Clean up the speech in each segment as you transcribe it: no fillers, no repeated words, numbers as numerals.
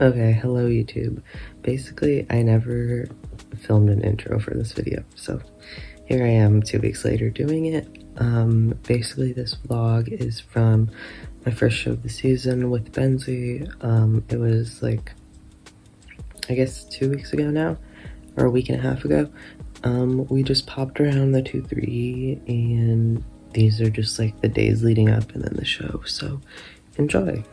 Okay, hello YouTube. Basically, I never filmed an intro for this video, so here I am 2 weeks later doing it. Basically this vlog is from my first show of the season with Benzie. It was like, I guess 2 weeks ago now, or a week and a half ago. We just popped around the 2-3, and these are just like the days leading up and then the show, so enjoy.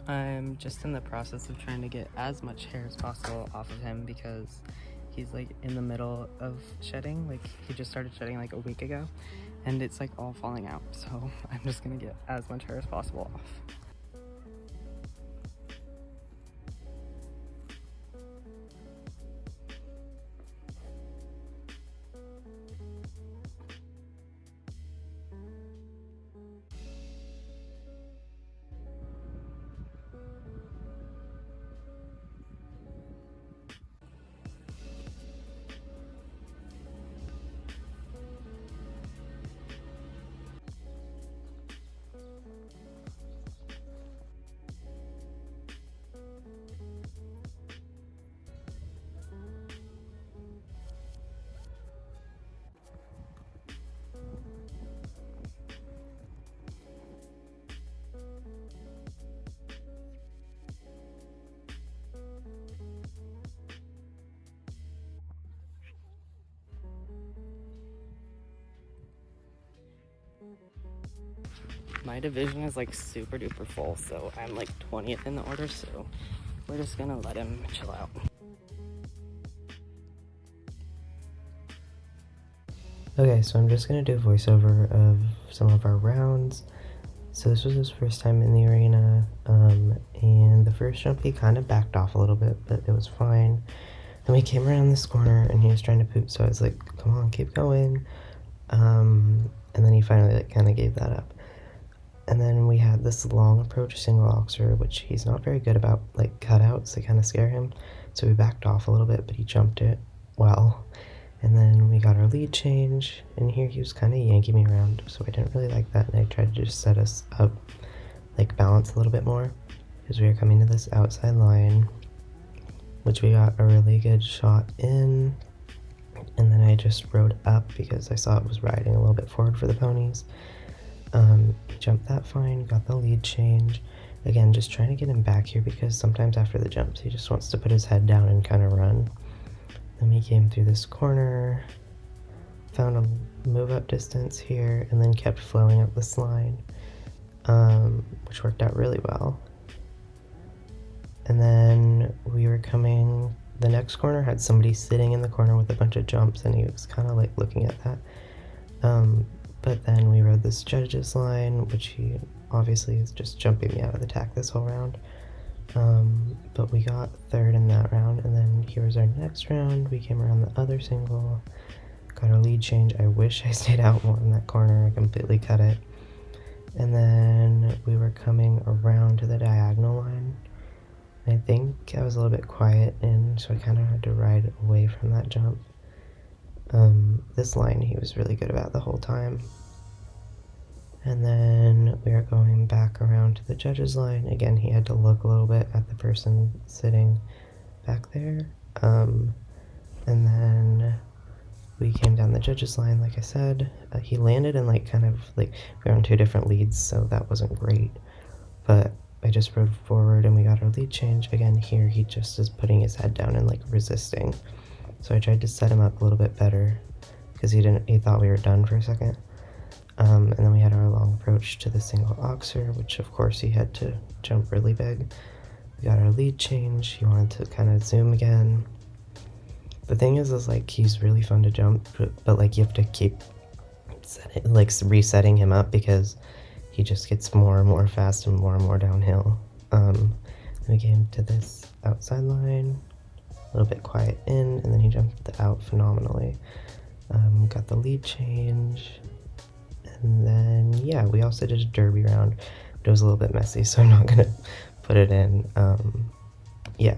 I'm just in the process of trying to get as much hair as possible off of him because he's like in the middle of shedding. Like he just started shedding like a week ago and it's like all falling out. So I'm just gonna get as much hair as possible off. my division is like super duper full, so I'm like 20th in the order, so we're just gonna let him chill out. Okay, so I'm just gonna do a voiceover of some of our rounds. So this was his first time in the arena, and the first jump he kind of backed off a little bit, but it was fine. Then we came around this corner and he was trying to poop, so I was like, come on, keep going. And then he finally like kind of gave that up. And then we had this long approach single oxer, which he's not very good about, like cutouts, they kind of scare him. So we backed off a little bit, but he jumped it well. And then we got our lead change, and here he was kind of yanking me around, so I didn't really like that, and I tried to just set us up, like balance a little bit more, because we were coming to this outside line, which we got a really good shot in, and then I just rode up because I saw it was riding a little bit forward for the ponies. Jumped that fine, got the lead change. Again, just trying to get him back here because sometimes after the jumps he just wants to put his head down and kind of run. Then we came through this corner, found a move up distance here, and then kept flowing up this line, which worked out really well. And then we were coming, the next corner had somebody sitting in the corner with a bunch of jumps, and he was kind of like looking at that. But then we rode this judges line, which he obviously is just jumping me out of the tack this whole round. But we got third in that round, and then here was our next round. We came around the other single, got our lead change. I wish I stayed out more in that corner, I completely cut it. And then we were coming around to the diagonal line. I think I was a little bit quiet, and so I kind of had to ride away from that jump. This line he was really good about the whole time. And then we are going back around to the judges line. Again, he had to look a little bit at the person sitting back there. And then we came down the judges line, like I said. He landed in like kind of like, we were on two different leads, so that wasn't great. But I just rode forward and we got our lead change. Again, here he just is putting his head down and like resisting. So I tried to set him up a little bit better because he thought we were done for a second. And then we had our long approach to the single oxer, which of course he had to jump really big. We got our lead change. He wanted to kind of zoom again. The thing is like he's really fun to jump, but like you have to keep resetting him up because he just gets more and more fast and more downhill. Then we came to this outside line, a little bit quiet in, and then he jumped out phenomenally. Got the lead change, and then yeah, we also did a derby round, but it was a little bit messy, so I'm not gonna put it in. Yeah,